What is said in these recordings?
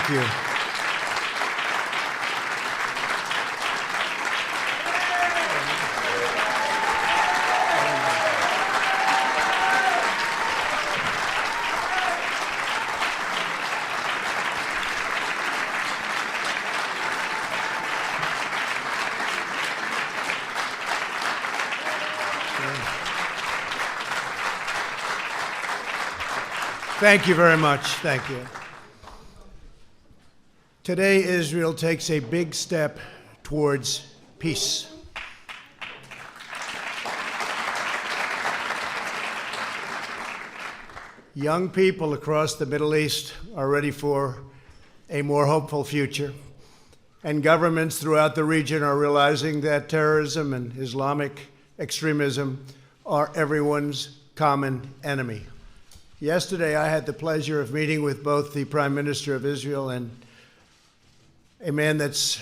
Thank you. Thank you very much. Thank you. Today, Israel takes a big step towards peace. Young people across the Middle East are ready for a more hopeful future, and governments throughout the region are realizing that terrorism and Islamic extremism are everyone's common enemy. Yesterday, I had the pleasure of meeting with both the Prime Minister of Israel and a man that's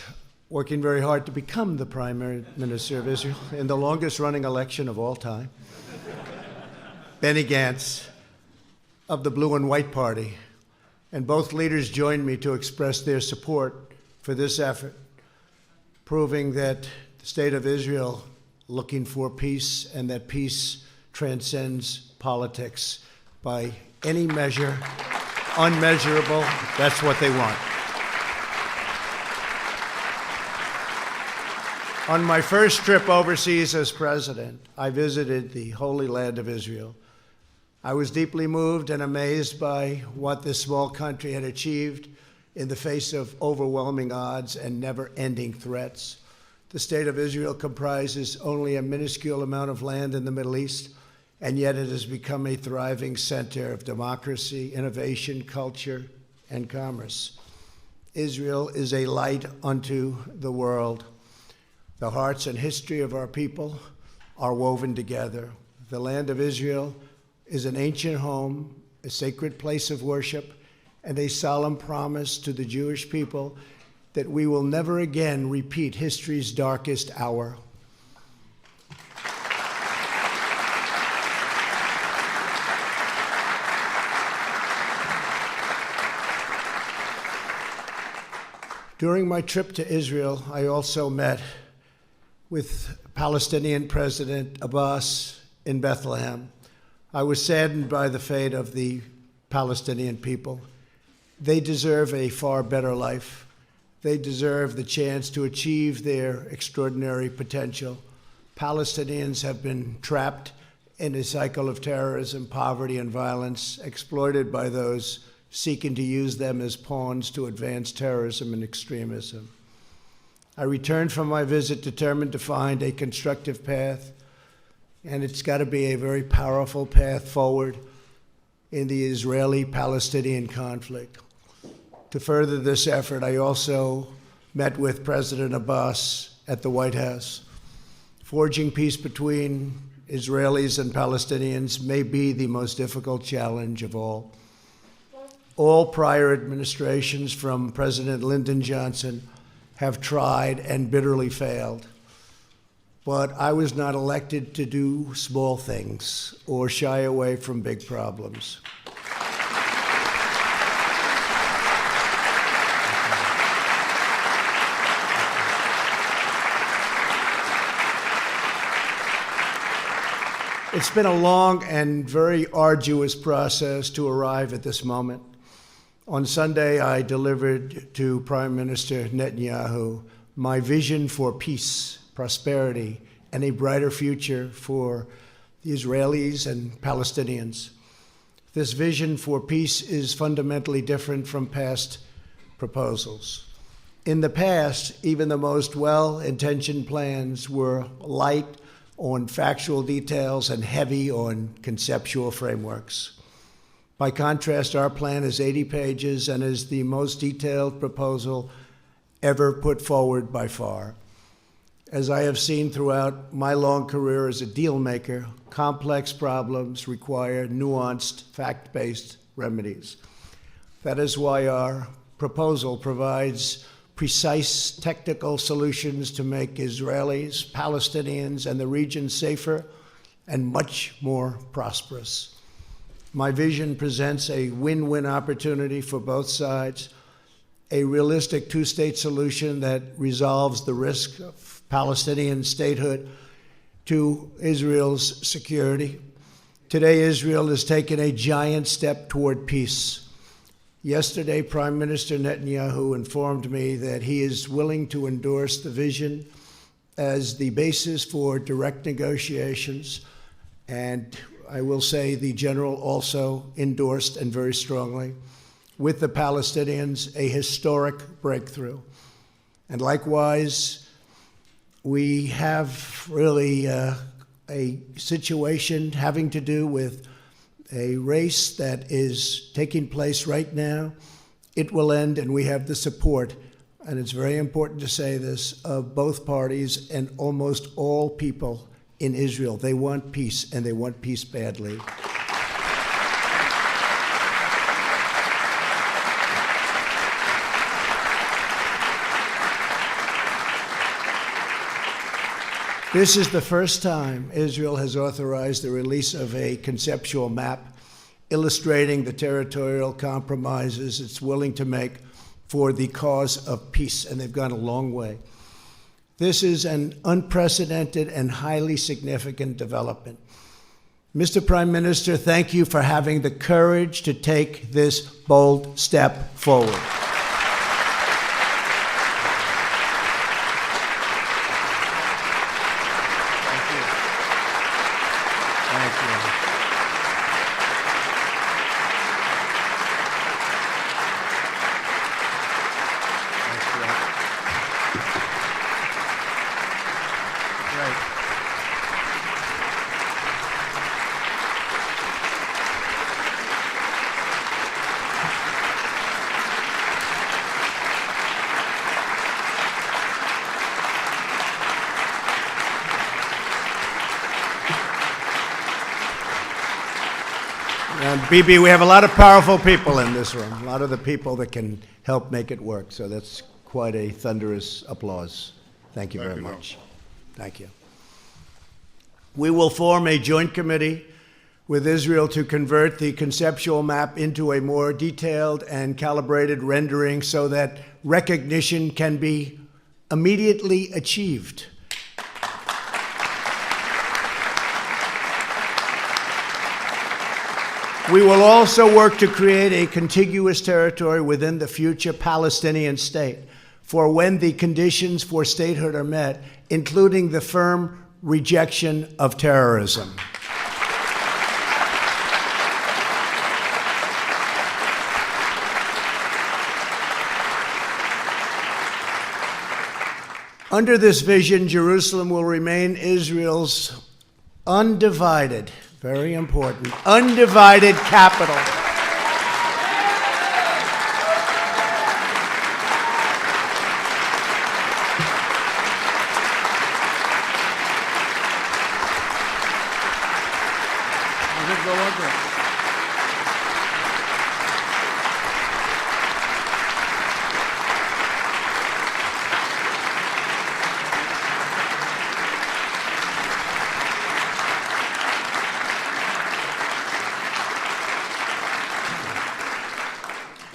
working very hard to become the Prime Minister of Israel in the longest-running election of all time, Benny Gantz of the Blue and White Party. And both leaders joined me to express their support for this effort, proving that the state of Israel looking for peace and that peace transcends politics. By any measure, unmeasurable, that's what they want. On my first trip overseas as president, I visited the Holy Land of Israel. I was deeply moved and amazed by what this small country had achieved in the face of overwhelming odds and never-ending threats. The state of Israel comprises only a minuscule amount of land in the Middle East, and yet it has become a thriving center of democracy, innovation, culture, and commerce. Israel is a light unto the world. The hearts and history of our people are woven together. The land of Israel is an ancient home, a sacred place of worship, and a solemn promise to the Jewish people that we will never again repeat history's darkest hour. During my trip to Israel, I also met with Palestinian President Abbas in Bethlehem. I was saddened by the fate of the Palestinian people. They deserve a far better life. They deserve the chance to achieve their extraordinary potential. Palestinians have been trapped in a cycle of terrorism, poverty, and violence, exploited by those seeking to use them as pawns to advance terrorism and extremism. I returned from my visit determined to find a constructive path, and it's got to be a very powerful path forward in the Israeli-Palestinian conflict. To further this effort, I also met with President Abbas at the White House. Forging peace between Israelis and Palestinians may be the most difficult challenge of all. All prior administrations, from President Lyndon Johnson, have tried and bitterly failed. But I was not elected to do small things or shy away from big problems. It's been a long and very arduous process to arrive at this moment. On Sunday, I delivered to Prime Minister Netanyahu my vision for peace, prosperity, and a brighter future for the Israelis and Palestinians. This vision for peace is fundamentally different from past proposals. In the past, even the most well-intentioned plans were light on factual details and heavy on conceptual frameworks. By contrast, our plan is 80 pages and is the most detailed proposal ever put forward by far. As I have seen throughout my long career as a deal maker, complex problems require nuanced, fact-based remedies. That is why our proposal provides precise technical solutions to make Israelis, Palestinians, and the region safer and much more prosperous. My vision presents a win-win opportunity for both sides a realistic two-state solution that resolves the risk of Palestinian statehood to Israel's security. Today, Israel has taken a giant step toward peace. Yesterday, Prime Minister Netanyahu informed me that he is willing to endorse the vision as the basis for direct negotiations, and I will say the general also endorsed, and very strongly, with the Palestinians, a historic breakthrough. And likewise, we have really a situation having to do with a race that is taking place right now. It will end, and we have the support, and it's very important to say this, of both parties and almost all people in Israel. They want peace, and they want peace badly. This is the first time Israel has authorized the release of a conceptual map illustrating the territorial compromises it's willing to make for the cause of peace, and they've gone a long way. This is an unprecedented and highly significant development. Mr. Prime Minister, thank you for having the courage to take this bold step forward. And Bibi, we have a lot of powerful people in this room, a lot of the people that can help make it work. So that's quite a thunderous applause. Thank you very much. Thank you. We will form a joint committee with Israel to convert the conceptual map into a more detailed and calibrated rendering so that recognition can be immediately achieved. We will also work to create a contiguous territory within the future Palestinian state for when the conditions for statehood are met, including the firm rejection of terrorism. Under this vision, Jerusalem will remain Israel's undivided, very important, undivided capital.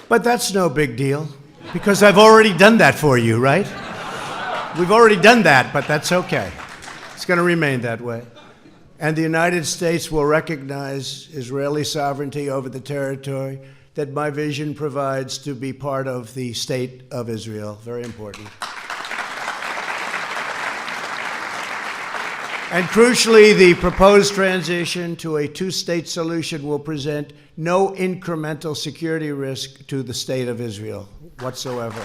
But that's no big deal, because I've already done that for you, right? We've already done that, but that's okay. It's going to remain that way. And the United States will recognize Israeli sovereignty over the territory that my vision provides to be part of the state of Israel. Very important. And crucially, the proposed transition to a two-state solution will present no incremental security risk to the state of Israel whatsoever.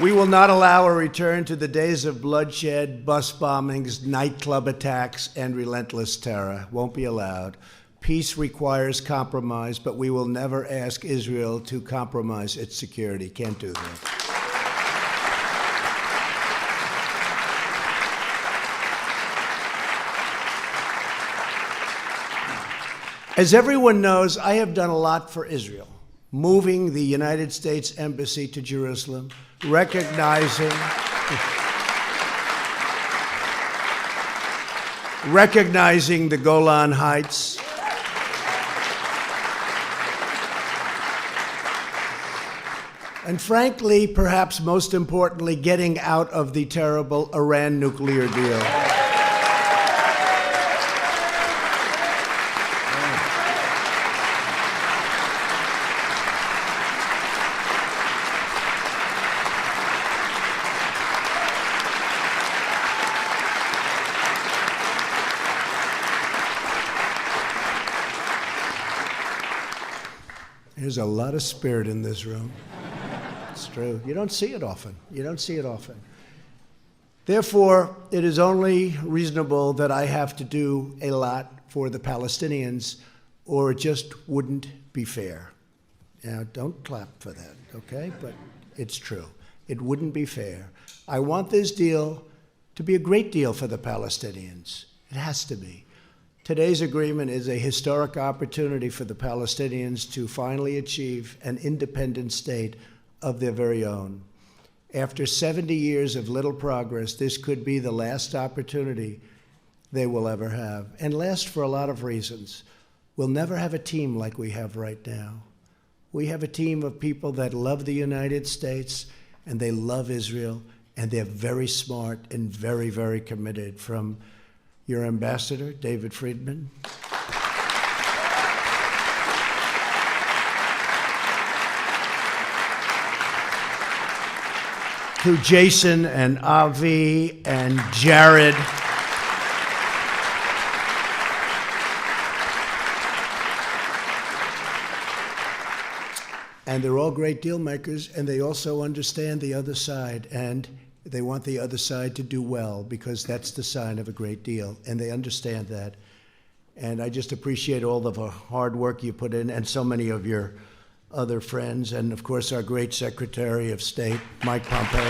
We will not allow a return to the days of bloodshed, bus bombings, nightclub attacks, and relentless terror. Won't be allowed. Peace requires compromise, but we will never ask Israel to compromise its security. Can't do that. As everyone knows, I have done a lot for Israel, moving the United States Embassy to Jerusalem, recognizing the Golan Heights, And frankly, perhaps most importantly, getting out of the terrible Iran nuclear deal. There's a lot of spirit in this room. It's true. You don't see it often. You don't see it often. Therefore, it is only reasonable that I have to do a lot for the Palestinians, or it just wouldn't be fair. Now, don't clap for that, okay? But it's true. It wouldn't be fair. I want this deal to be a great deal for the Palestinians. It has to be. Today's agreement is a historic opportunity for the Palestinians to finally achieve an independent state of their very own. After 70 years of little progress, this could be the last opportunity they will ever have, and last for a lot of reasons. We'll never have a team like we have right now. We have a team of people that love the United States, and they love Israel, and they're very smart and very, very committed, from your ambassador, David Friedman, to Jason and Avi and Jared, and they're all great deal makers, and they also understand the other side, and they want the other side to do well, because that's the sign of a great deal, and they understand that. And I just appreciate all of the hard work you put in, and so many of your other friends, and of course our great Secretary of State, Mike Pompeo. Look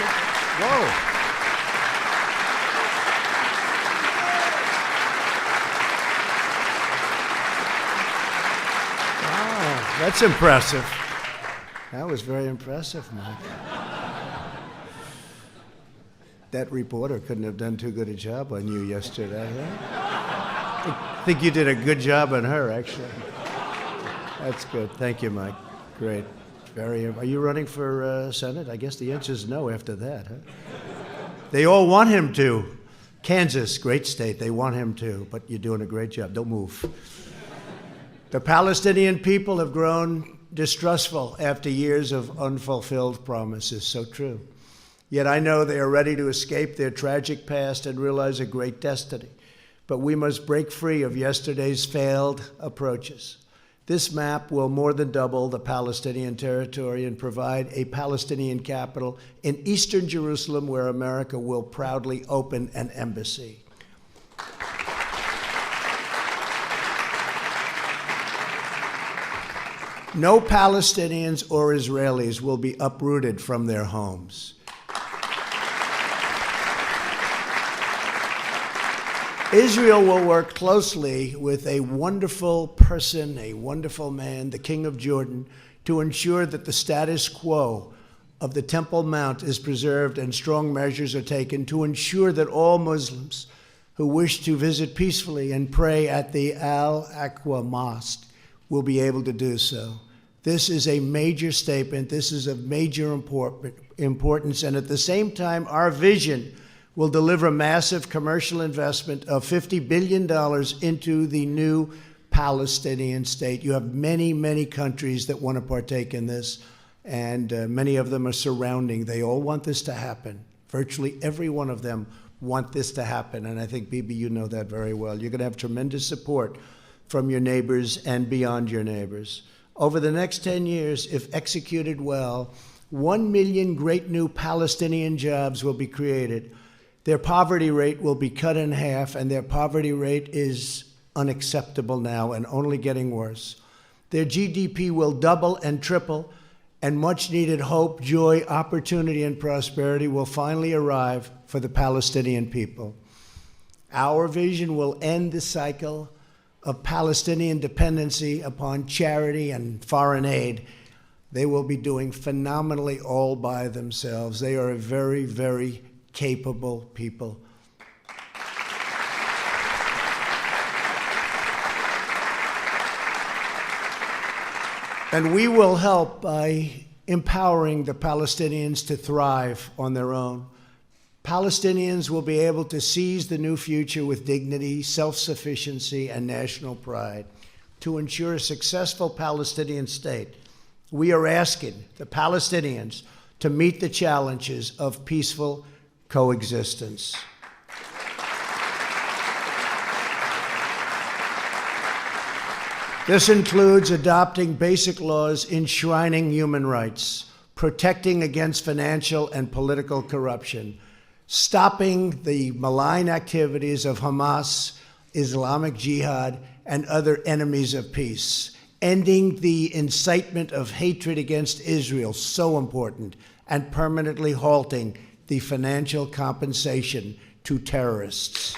at, whoa. Wow, that's impressive. That was very impressive, Mike. That reporter couldn't have done too good a job on you yesterday, right? I think you did a good job on her, actually. That's good. Thank you, Mike. Great. Are you running for Senate? I guess the answer is no after that, huh? They all want him to. Kansas, great state, they want him to, but you're doing a great job. Don't move. The Palestinian people have grown distrustful after years of unfulfilled promises. So true. Yet I know they are ready to escape their tragic past and realize a great destiny. But we must break free of yesterday's failed approaches. This map will more than double the Palestinian territory and provide a Palestinian capital in eastern Jerusalem, where America will proudly open an embassy. No Palestinians or Israelis will be uprooted from their homes. Israel will work closely with a wonderful person, a wonderful man, the King of Jordan, to ensure that the status quo of the Temple Mount is preserved and strong measures are taken to ensure that all Muslims who wish to visit peacefully and pray at the Al-Aqsa Mosque will be able to do so. This is a major statement. This is of major importance. And at the same time, our vision will deliver massive commercial investment of $50 billion into the new Palestinian state. You have many, many countries that want to partake in this, and many of them are surrounding. They all want this to happen. Virtually every one of them want this to happen, and I think, Bibi, you know that very well. You're going to have tremendous support from your neighbors and beyond your neighbors. Over the next 10 years, if executed well, 1 million great new Palestinian jobs will be created. Their poverty rate will be cut in half, and their poverty rate is unacceptable now and only getting worse. Their GDP will double and triple, and much-needed hope, joy, opportunity, and prosperity will finally arrive for the Palestinian people. Our vision will end the cycle of Palestinian dependency upon charity and foreign aid. They will be doing phenomenally all by themselves. They are a very, very capable people. And we will help by empowering the Palestinians to thrive on their own. Palestinians will be able to seize the new future with dignity, self-sufficiency, and national pride. To ensure a successful Palestinian state, we are asking the Palestinians to meet the challenges of peaceful coexistence. This includes adopting basic laws enshrining human rights, protecting against financial and political corruption, stopping the malign activities of Hamas, Islamic Jihad, and other enemies of peace, ending the incitement of hatred against Israel, so important, and permanently halting the financial compensation to terrorists.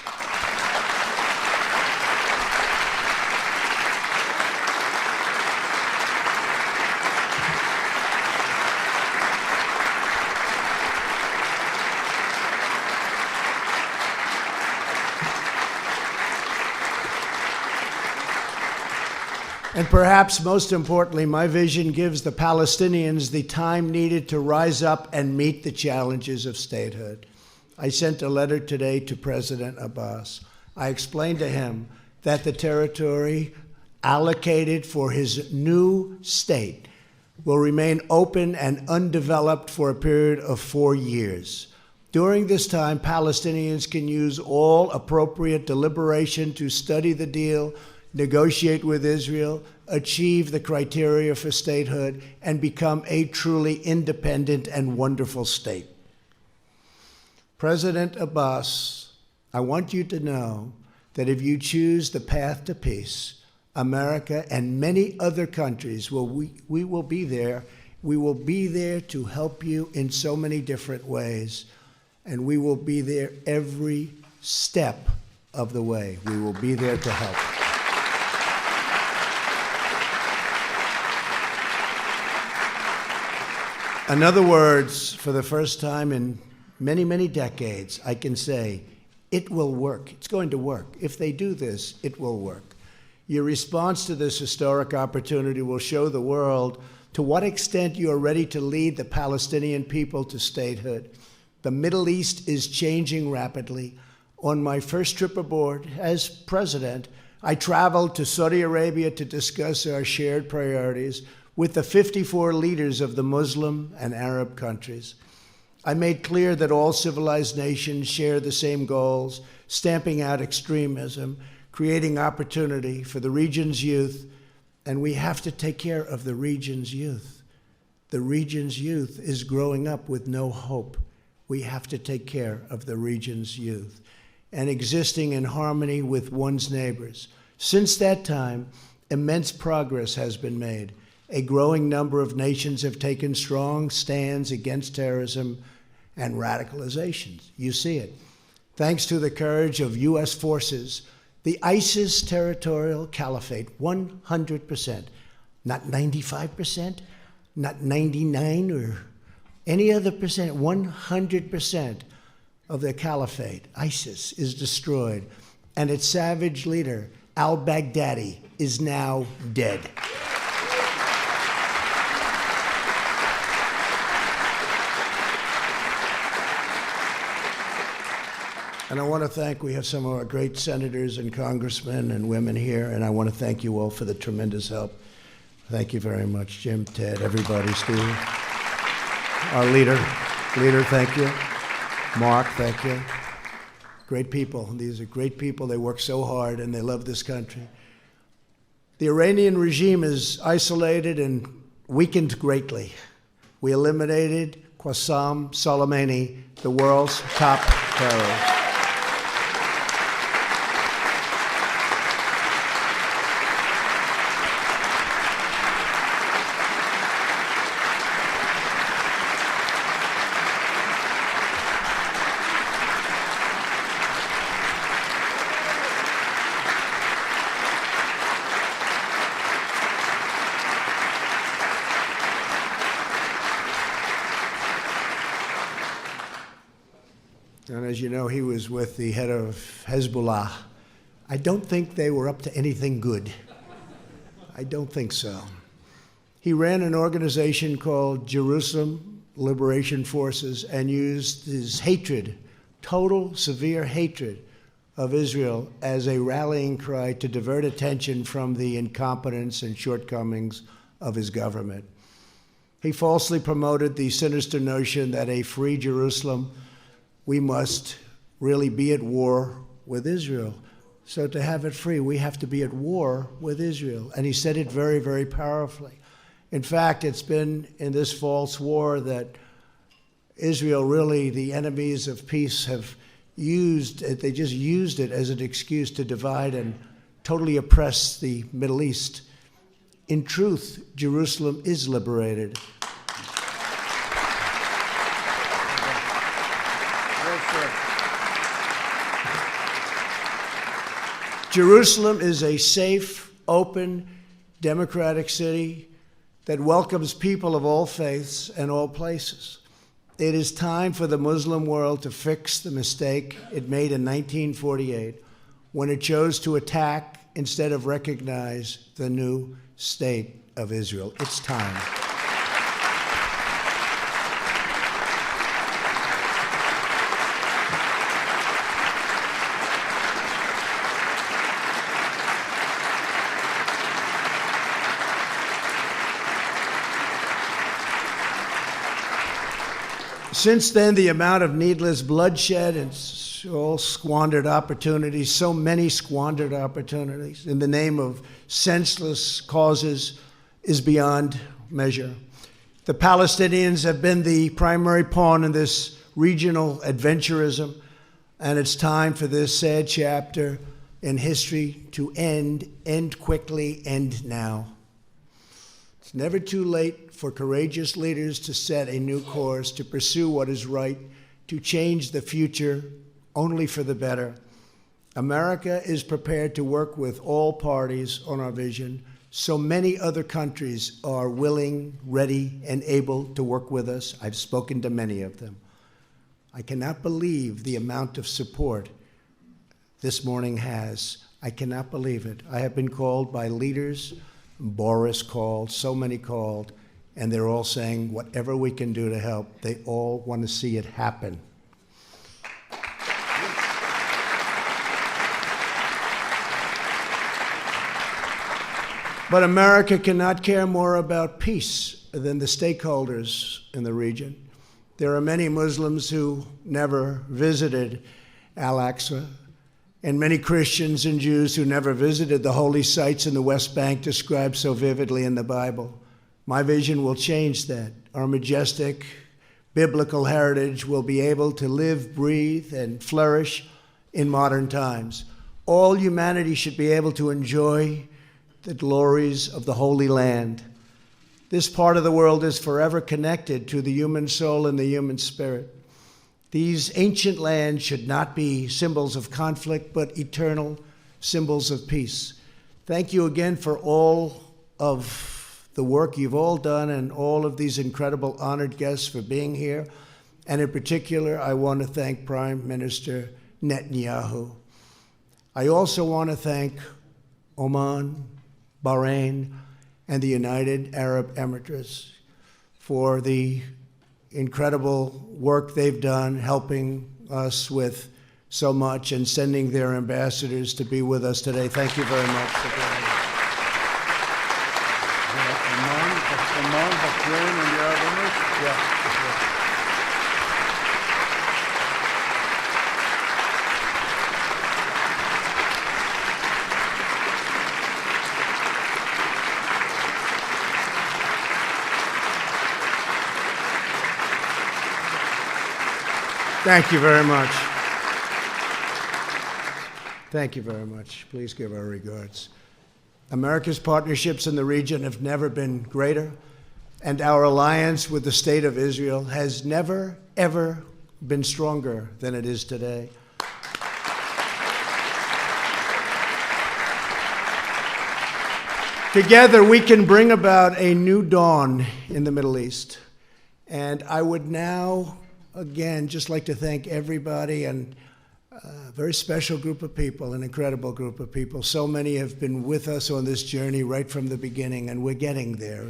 And perhaps most importantly, my vision gives the Palestinians the time needed to rise up and meet the challenges of statehood. I sent a letter today to President Abbas. I explained to him that the territory allocated for his new state will remain open and undeveloped for a period of 4 years. During this time, Palestinians can use all appropriate deliberation to study the deal, negotiate with Israel, achieve the criteria for statehood, and become a truly independent and wonderful state. President Abbas, I want you to know that if you choose the path to peace, America and many other countries, we will be there. We will be there to help you in so many different ways, and we will be there every step of the way. We will be there to help. In other words, for the first time in many, many decades, I can say, it will work. It's going to work. If they do this, it will work. Your response to this historic opportunity will show the world to what extent you are ready to lead the Palestinian people to statehood. The Middle East is changing rapidly. On my first trip aboard as president, I traveled to Saudi Arabia to discuss our shared priorities with the 54 leaders of the Muslim and Arab countries. I made clear that all civilized nations share the same goals, stamping out extremism, creating opportunity for the region's youth, and we have to take care of the region's youth. The region's youth is growing up with no hope. We have to take care of the region's youth and existing in harmony with one's neighbors. Since that time, immense progress has been made. A growing number of nations have taken strong stands against terrorism and radicalizations. You see it. Thanks to the courage of U.S. forces, the ISIS territorial caliphate, 100%, not 95%, not 99 or any other percent, 100% of the caliphate, ISIS, is destroyed, and its savage leader, al-Baghdadi, is now dead. And I want to thank, we have some of our great senators and congressmen and women here, and I want to thank you all for the tremendous help. Thank you very much, Jim, Ted, everybody, Steve. Our leader, thank you. Mark, thank you. Great people. These are great people. They work so hard, and they love this country. The Iranian regime is isolated and weakened greatly. We eliminated Qasem Soleimani, the world's top terrorist. And as you know, he was with the head of Hezbollah. I don't think they were up to anything good. I don't think so. He ran an organization called Jerusalem Liberation Forces and used his hatred, total, severe hatred of Israel as a rallying cry to divert attention from the incompetence and shortcomings of his government. He falsely promoted the sinister notion that a free Jerusalem, we must really be at war with Israel. So to have it free, we have to be at war with Israel. And he said it very, very powerfully. In fact, it's been in this false war that Israel, really, the enemies of peace, have used it. They just used it as an excuse to divide and totally oppress the Middle East. In truth, Jerusalem is liberated. Jerusalem is a safe, open, democratic city that welcomes people of all faiths and all places. It is time for the Muslim world to fix the mistake it made in 1948 when it chose to attack instead of recognize the new state of Israel. It's time. Since then, the amount of needless bloodshed and all squandered opportunities, so many squandered opportunities in the name of senseless causes, is beyond measure. The Palestinians have been the primary pawn in this regional adventurism, and it's time for this sad chapter in history to end quickly, end now. It's never too late for courageous leaders to set a new course, to pursue what is right, to change the future only for the better. America is prepared to work with all parties on our vision. So many other countries are willing, ready, and able to work with us. I've spoken to many of them. I cannot believe the amount of support this morning has. I cannot believe it. I have been called by leaders, Boris called, so many called, and they're all saying whatever we can do to help. They all want to see it happen. But America cannot care more about peace than the stakeholders in the region. There are many Muslims who never visited Al-Aqsa, and many Christians and Jews who never visited the holy sites in the West Bank described so vividly in the Bible. My vision will change that. Our majestic biblical heritage will be able to live, breathe, and flourish in modern times. All humanity should be able to enjoy the glories of the Holy Land. This part of the world is forever connected to the human soul and the human spirit. These ancient lands should not be symbols of conflict, but eternal symbols of peace. Thank you again for all of the work you've all done and all of these incredible honored guests for being here. And in particular, I want to thank Prime Minister Netanyahu. I also want to thank Oman, Bahrain, and the United Arab Emirates for the incredible work they've done, helping us with so much and sending their ambassadors to be with us today. Thank you very much for being here. Oman, Bahrain, and the Arab Emirates? Yeah. Thank you very much. Thank you very much. Please give our regards. America's partnerships in the region have never been greater, and our alliance with the State of Israel has never, ever been stronger than it is today. Together, we can bring about a new dawn in the Middle East. And I would now, again, just like to thank everybody, and A very special group of people, an incredible group of people. So many have been with us on this journey right from the beginning, and we're getting there.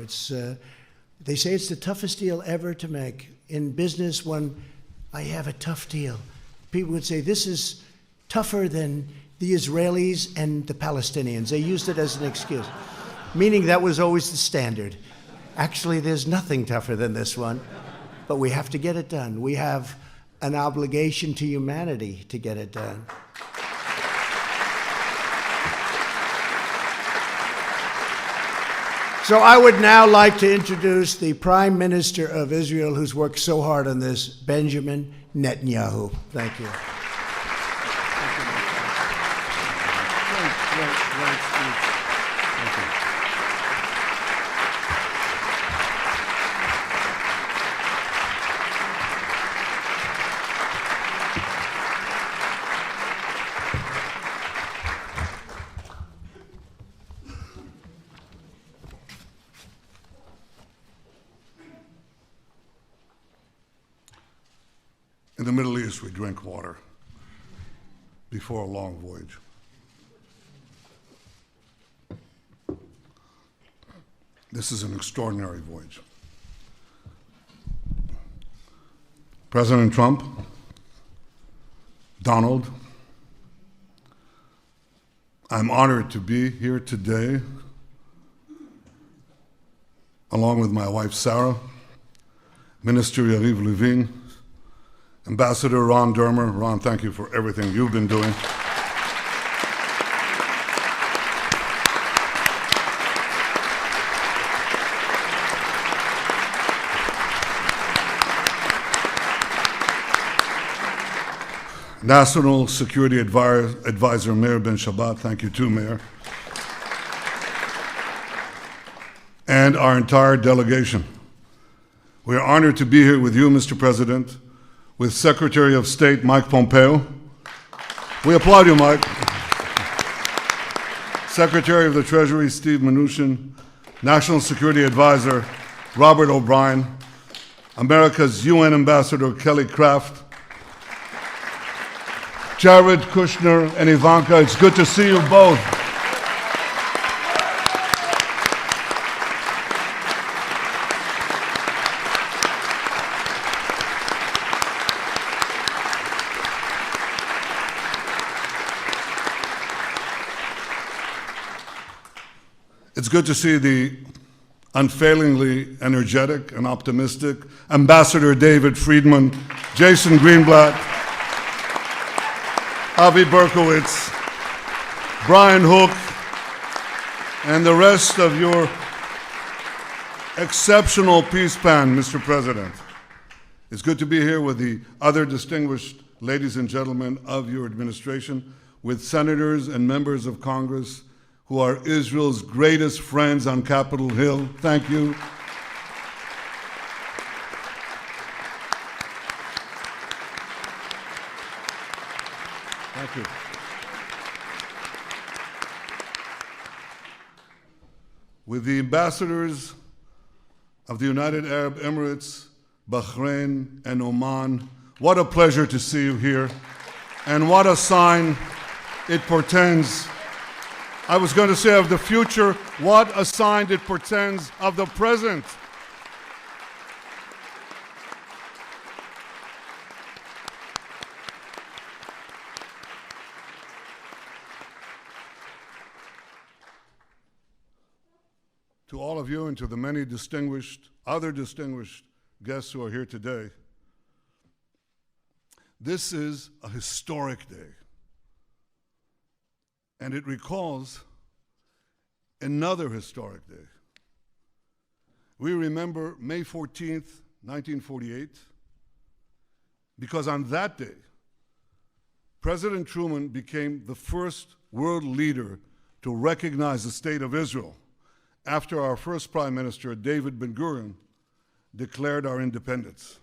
They say it's the toughest deal ever to make. In business, when I have a tough deal, people would say, this is tougher than the Israelis and the Palestinians. They used it as an excuse, meaning that was always the standard. Actually, there's nothing tougher than this one, but we have to get it done. We have an obligation to humanity to get it done. So I would now like to introduce the Prime Minister of Israel, who's worked so hard on this, Benjamin Netanyahu. Thank you. Great speech. Thank you. In the Middle East, we drink water before a long voyage. This is an extraordinary voyage. President Trump, Donald, I'm honored to be here today, along with my wife, Sarah, Minister Yariv Levin, Ambassador Ron Dermer. Ron, thank you for everything you've been doing. National Security Advisor Meir Ben Shabbat, thank you too, Mayor. And our entire delegation. We are honored to be here with you, Mr. President, with Secretary of State Mike Pompeo. We applaud you, Mike. Secretary of the Treasury Steve Mnuchin, National Security Advisor Robert O'Brien, America's UN Ambassador Kelly Craft, Jared Kushner and Ivanka, it's good to see you both. It's good to see the unfailingly energetic and optimistic Ambassador David Friedman, Jason Greenblatt, Avi Berkowitz, Brian Hook, and the rest of your exceptional peace band, Mr. President. It's good to be here with the other distinguished ladies and gentlemen of your administration, with senators and members of Congress who are Israel's greatest friends on Capitol Hill. Thank you. Thank you. With the ambassadors of the United Arab Emirates, Bahrain, and Oman, what a pleasure to see you here, and what a sign it portends. I was going to say of the future, what a sign it portends of the present. To all of you and to the many other distinguished guests who are here today, this is a historic day. And it recalls another historic day. We remember May 14th, 1948, because on that day, President Truman became the first world leader to recognize the state of Israel after our first Prime Minister, David Ben-Gurion, declared our independence.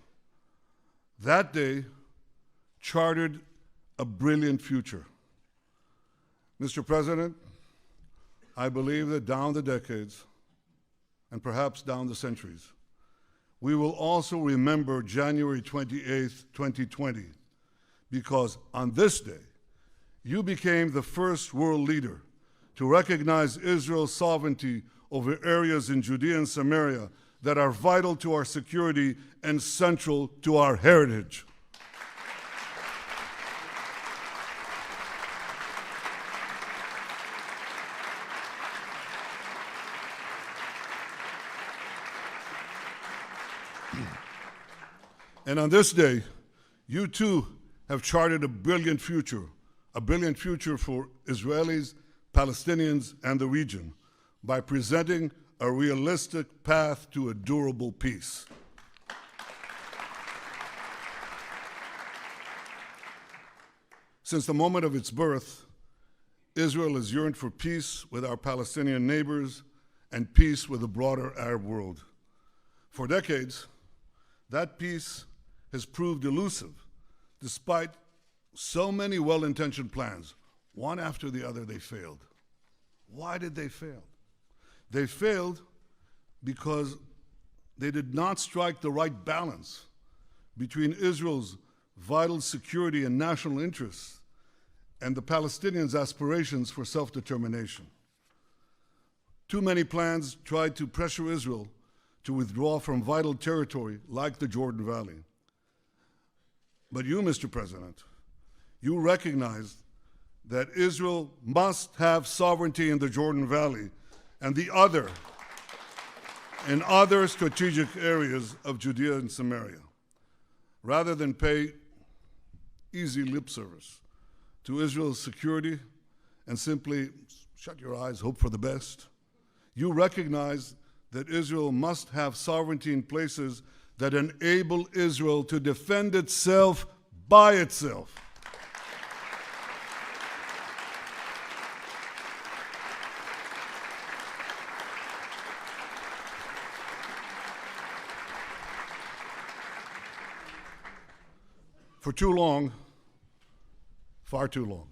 That day chartered a brilliant future. Mr. President, I believe that down the decades, and perhaps down the centuries, we will also remember January 28th, 2020, because on this day, you became the first world leader to recognize Israel's sovereignty over areas in Judea and Samaria that are vital to our security and central to our heritage. And on this day, you too have charted a brilliant future for Israelis, Palestinians, and the region by presenting a realistic path to a durable peace. Since the moment of its birth, Israel has yearned for peace with our Palestinian neighbors and peace with the broader Arab world. For decades, that peace has proved elusive, despite so many well-intentioned plans. One after the other, they failed. Why did they fail? They failed because they did not strike the right balance between Israel's vital security and national interests and the Palestinians' aspirations for self-determination. Too many plans tried to pressure Israel to withdraw from vital territory like the Jordan Valley. But you, Mr. President, you recognized that Israel must have sovereignty in the Jordan Valley and in other strategic areas of Judea and Samaria, rather than pay easy lip service to Israel's security and simply shut your eyes, hope for the best. You recognize that Israel must have sovereignty in places that enable Israel to defend itself by itself. For too long, far too long,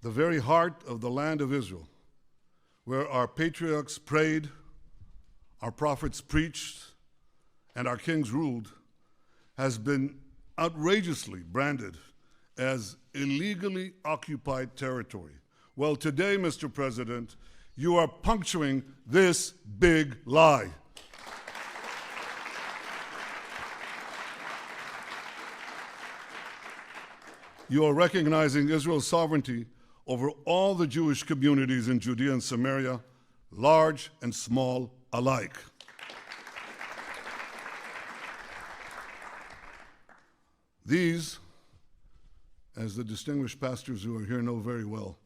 the very heart of the land of Israel, where our patriarchs prayed, our prophets preached, and our kings ruled, has been outrageously branded as illegally occupied territory. Well, today, Mr. President, you are puncturing this big lie. You are recognizing Israel's sovereignty over all the Jewish communities in Judea and Samaria, large and small alike. These, as the distinguished pastors who are here know very well,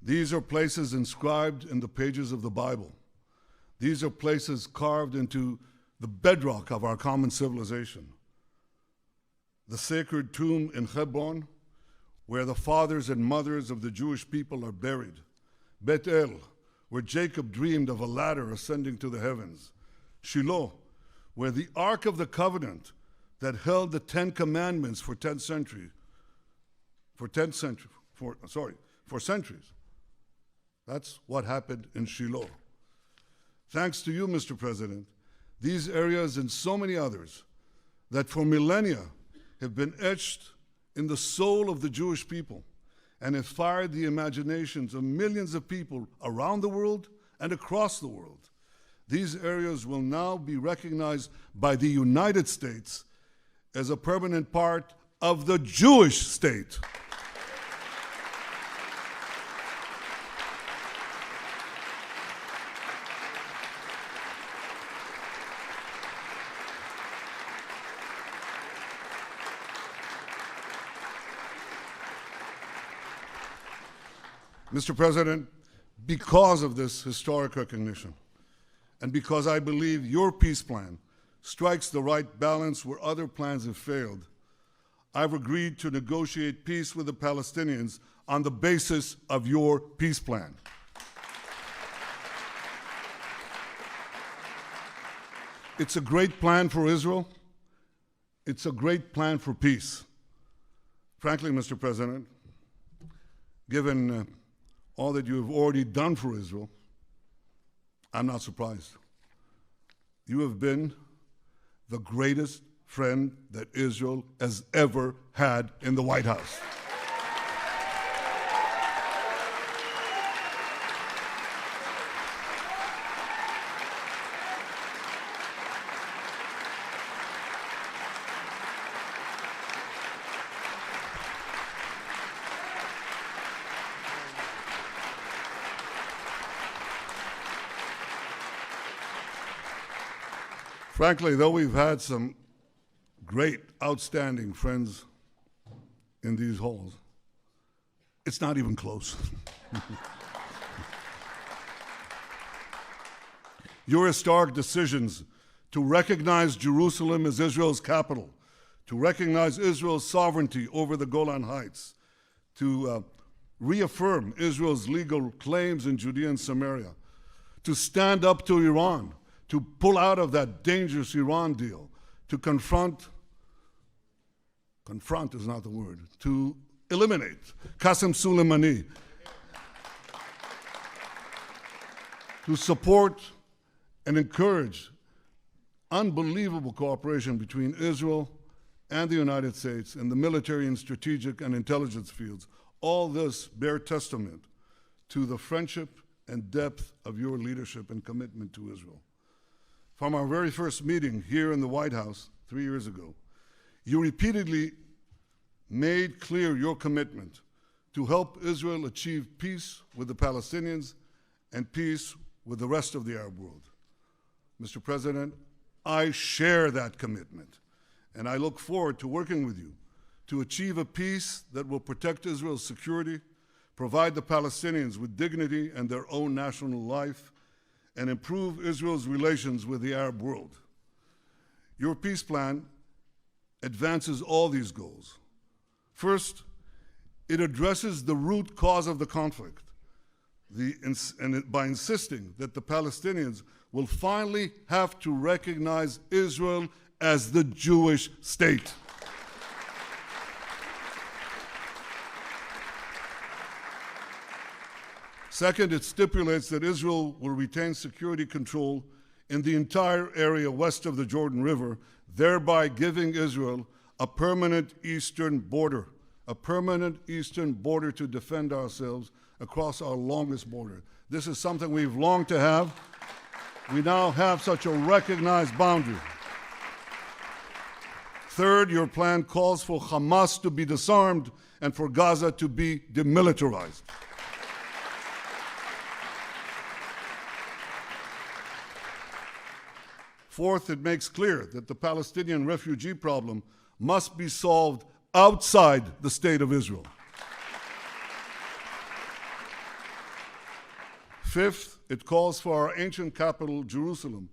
these are places inscribed in the pages of the Bible. These are places carved into the bedrock of our common civilization. The sacred tomb in Hebron, where the fathers and mothers of the Jewish people are buried. Beth El, where Jacob dreamed of a ladder ascending to the heavens. Shiloh, where the Ark of the Covenant that held the 10 Commandments for centuries. That's what happened in Shiloh. Thanks to you, Mr. President, these areas and so many others that for millennia have been etched in the soul of the Jewish people and have fired the imaginations of millions of people around the world and across the world. These areas will now be recognized by the United States as a permanent part of the Jewish state. Mr. President, because of this historic recognition, and because I believe your peace plan strikes the right balance where other plans have failed, I've agreed to negotiate peace with the Palestinians on the basis of your peace plan. It's a great plan for Israel. It's a great plan for peace. Frankly, Mr. President, given all that you have already done for Israel, I'm not surprised. You have been the greatest friend that Israel has ever had in the White House. Frankly, though we've had some great, outstanding friends in these halls, it's not even close. Your historic decisions to recognize Jerusalem as Israel's capital, to recognize Israel's sovereignty over the Golan Heights, to reaffirm Israel's legal claims in Judea and Samaria, to stand up to Iran, to pull out of that dangerous Iran deal, to confront is not the word, to eliminate Qasem Soleimani, to support and encourage unbelievable cooperation between Israel and the United States in the military and strategic and intelligence fields. All this bear testament to the friendship and depth of your leadership and commitment to Israel. From our very first meeting here in the White House 3 years ago, you repeatedly made clear your commitment to help Israel achieve peace with the Palestinians and peace with the rest of the Arab world. Mr. President, I share that commitment, and I look forward to working with you to achieve a peace that will protect Israel's security, provide the Palestinians with dignity and their own national life, and improve Israel's relations with the Arab world. Your peace plan advances all these goals. First, it addresses the root cause of the conflict, by insisting that the Palestinians will finally have to recognize Israel as the Jewish state. Second, it stipulates that Israel will retain security control in the entire area west of the Jordan River, thereby giving Israel a permanent eastern border to defend ourselves across our longest border. This is something we've longed to have. We now have such a recognized boundary. Third, your plan calls for Hamas to be disarmed and for Gaza to be demilitarized. Fourth, it makes clear that the Palestinian refugee problem must be solved outside the state of Israel. Fifth, it calls for our ancient capital, Jerusalem,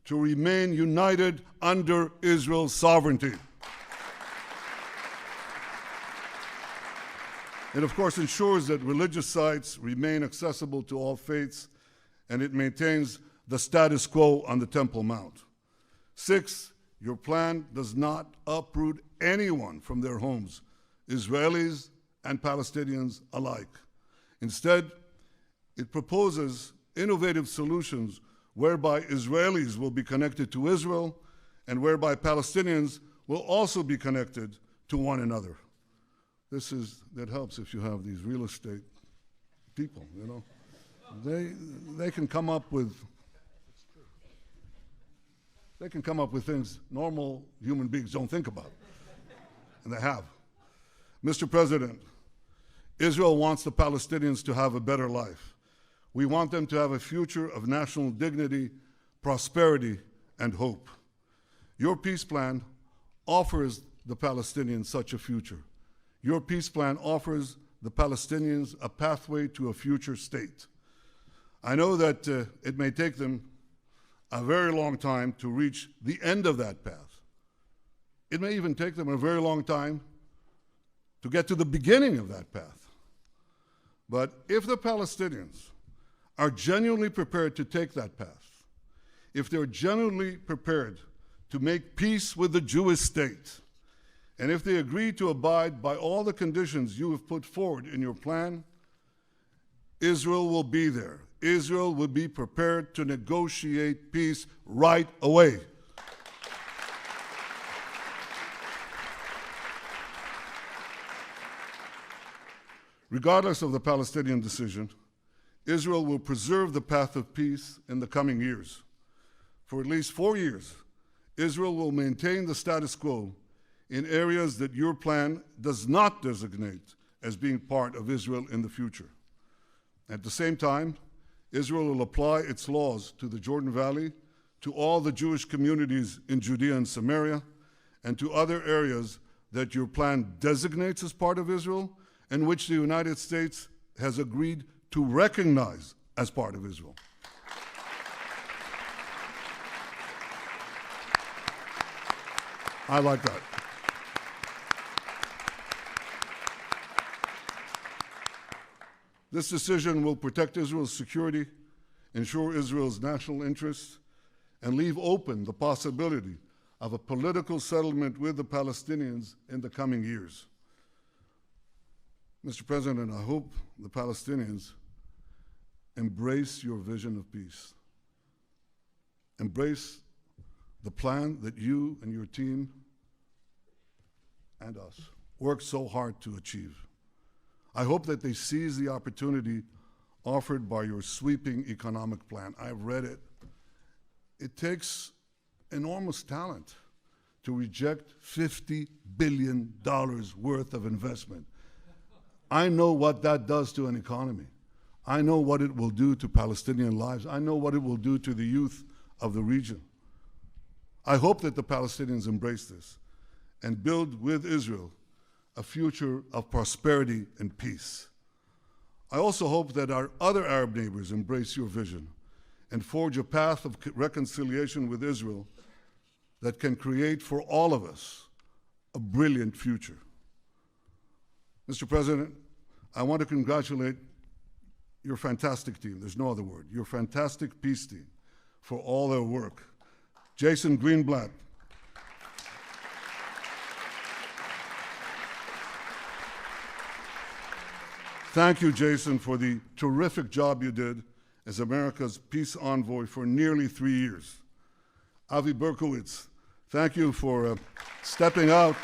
to remain united under Israel's sovereignty. It, of course, ensures that religious sites remain accessible to all faiths, and it maintains the status quo on the Temple Mount. Sixth, your plan does not uproot anyone from their homes, Israelis and Palestinians alike. Instead, it proposes innovative solutions whereby Israelis will be connected to Israel and whereby Palestinians will also be connected to one another. That helps if you have these real estate people, you know. They can come up with things normal human beings don't think about, and they have. Mr. President, Israel wants the Palestinians to have a better life. We want them to have a future of national dignity, prosperity, and hope. Your peace plan offers the Palestinians such a future. Your peace plan offers the Palestinians a pathway to a future state. I know that it may take them a very long time to reach the end of that path. It may even take them a very long time to get to the beginning of that path. But if the Palestinians are genuinely prepared to take that path, if they're genuinely prepared to make peace with the Jewish state, and if they agree to abide by all the conditions you have put forward in your plan, Israel will be there. Israel will be prepared to negotiate peace right away. Regardless of the Palestinian decision, Israel will preserve the path of peace in the coming years. For at least 4 years, Israel will maintain the status quo in areas that your plan does not designate as being part of Israel in the future. At the same time, Israel will apply its laws to the Jordan Valley, to all the Jewish communities in Judea and Samaria, and to other areas that your plan designates as part of Israel, and which the United States has agreed to recognize as part of Israel. I like that. This decision will protect Israel's security, ensure Israel's national interests, and leave open the possibility of a political settlement with the Palestinians in the coming years. Mr. President, I hope the Palestinians embrace your vision of peace. Embrace the plan that you and your team and us worked so hard to achieve. I hope that they seize the opportunity offered by your sweeping economic plan. I've read it. It takes enormous talent to reject $50 billion worth of investment. I know what that does to an economy. I know what it will do to Palestinian lives. I know what it will do to the youth of the region. I hope that the Palestinians embrace this and build with Israel a future of prosperity and peace. I also hope that our other Arab neighbors embrace your vision and forge a path of reconciliation with Israel that can create for all of us a brilliant future. Mr. President, I want to congratulate your fantastic team, there's no other word, your fantastic peace team for all their work. Jason Greenblatt, thank you, Jason, for the terrific job you did as America's peace envoy for nearly 3 years. Avi Berkowitz, thank you for stepping out.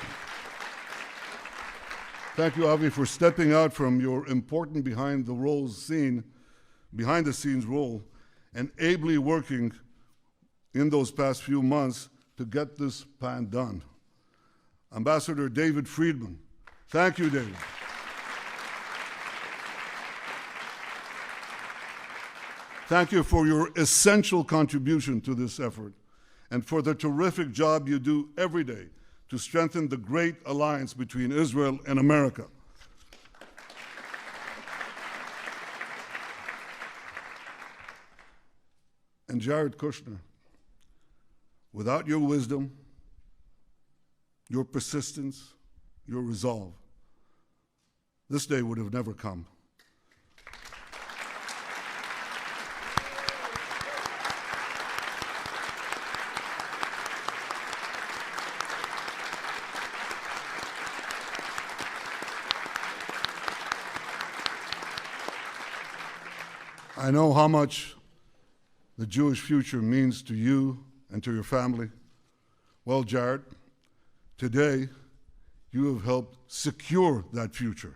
Thank you, Avi, for stepping out from your important behind the scenes role and ably working in those past few months to get this plan done. Ambassador David Friedman, thank you, David. Thank you for your essential contribution to this effort and for the terrific job you do every day to strengthen the great alliance between Israel and America. And Jared Kushner, without your wisdom, your persistence, your resolve, this day would have never come. I know how much the Jewish future means to you and to your family. Well, Jared, today you have helped secure that future.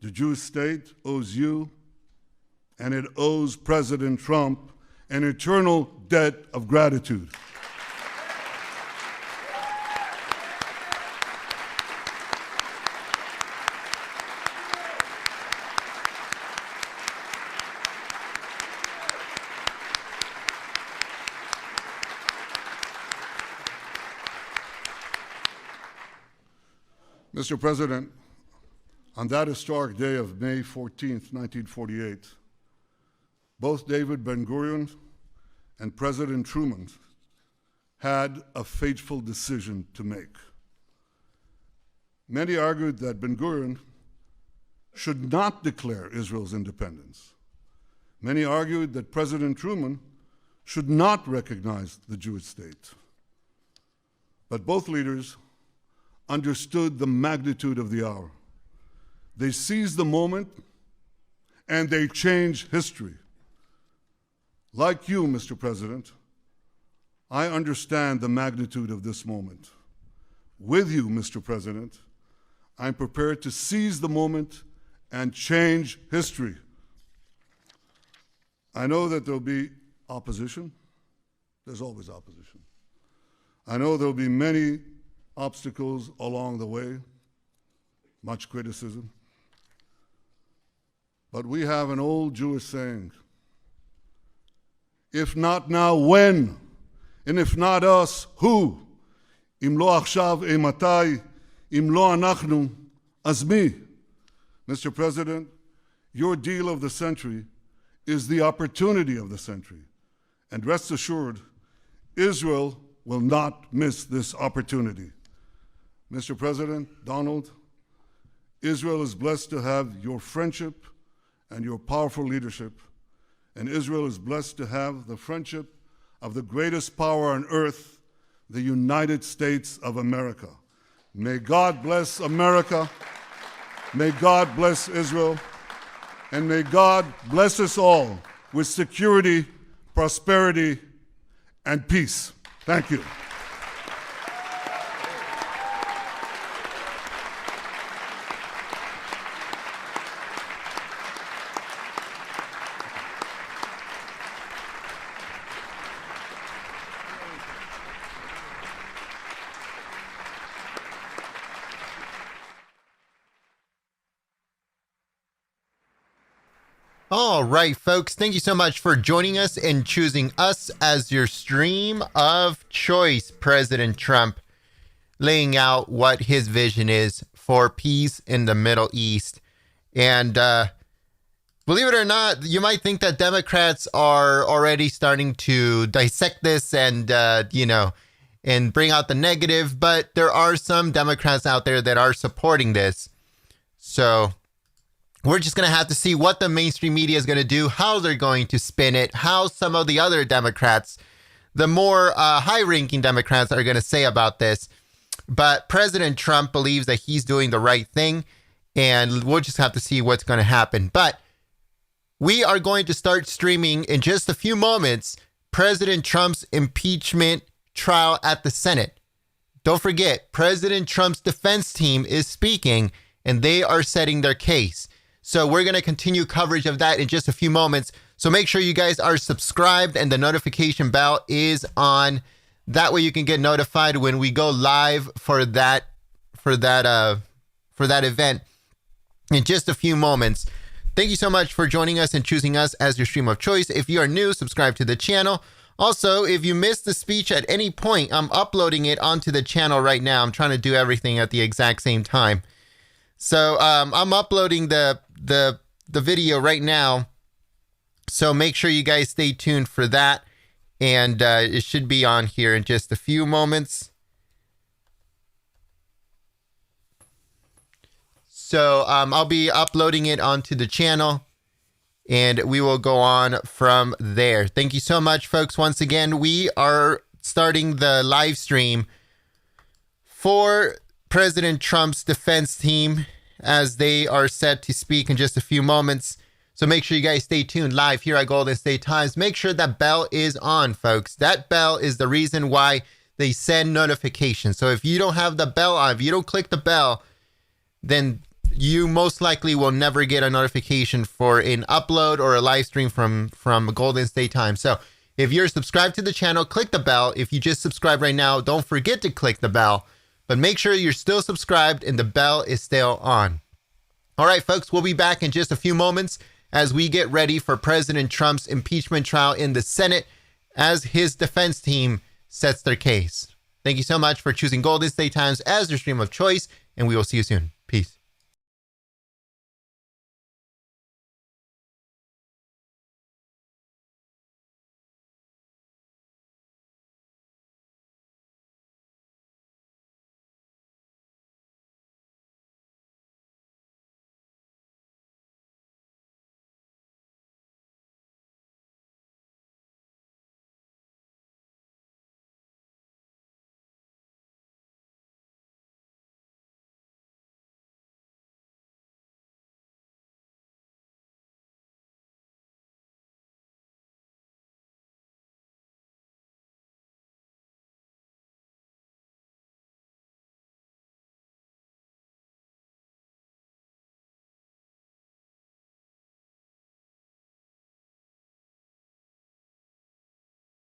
The Jewish state owes you, and it owes President Trump, an eternal debt of gratitude. Mr. President, on that historic day of May 14th, 1948, both David Ben-Gurion and President Truman had a fateful decision to make. Many argued that Ben-Gurion should not declare Israel's independence. Many argued that President Truman should not recognize the Jewish state. But both leaders understood the magnitude of the hour. They seized the moment and they changed history. Like you, Mr. President, I understand the magnitude of this moment. With you, Mr. President, I'm prepared to seize the moment and change history. I know that there'll be opposition. There's always opposition. I know there'll be many obstacles along the way, much criticism. But we have an old Jewish saying, if not now, when? And if not us, who? Im lo achshav, matai, im lo anachnu, az mi? Mr. President, your deal of the century is the opportunity of the century. And rest assured, Israel will not miss this opportunity. Mr. President, Donald, Israel is blessed to have your friendship and your powerful leadership. And Israel is blessed to have the friendship of the greatest power on earth, the United States of America. May God bless America. May God bless Israel. And may God bless us all with security, prosperity, and peace. Thank you. All right, folks, thank you so much for joining us and choosing us as your stream of choice. President Trump laying out what his vision is for peace in the Middle East. And believe it or not, you might think that Democrats are already starting to dissect this and, and bring out the negative, but there are some Democrats out there that are supporting this. So we're just going to have to see what the mainstream media is going to do, how they're going to spin it, how some of the other Democrats, the more high-ranking Democrats, are going to say about this. But President Trump believes that he's doing the right thing, and we'll just have to see what's going to happen. But we are going to start streaming in just a few moments President Trump's impeachment trial at the Senate. Don't forget, President Trump's defense team is speaking, and they are setting their case. So we're going to continue coverage of that in just a few moments. So make sure you guys are subscribed and the notification bell is on. That way you can get notified when we go live for that event in just a few moments. Thank you so much for joining us and choosing us as your stream of choice. If you are new, subscribe to the channel. Also, if you missed the speech at any point, I'm uploading it onto the channel right now. I'm trying to do everything at the exact same time. So I'm uploading the video right now. So make sure you guys stay tuned for that. And it should be on here in just a few moments. So I'll be uploading it onto the channel. And we will go on from there. Thank you so much, folks. Once again, we are starting the live stream for President Trump's defense team as they are set to speak in just a few moments. So make sure you guys stay tuned live here at Golden State Times. Make sure that bell is on, folks. That bell is the reason why they send notifications. So if you don't have the bell on, if you don't click the bell, then you most likely will never get a notification for an upload or a live stream from Golden State Times. So if you're subscribed to the channel, click the bell. If you just subscribe right now, don't forget to click the bell. But make sure you're still subscribed and the bell is still on. All right, folks, we'll be back in just a few moments as we get ready for President Trump's impeachment trial in the Senate as his defense team sets their case. Thank you so much for choosing Golden State Times as your stream of choice, and we will see you soon. Peace.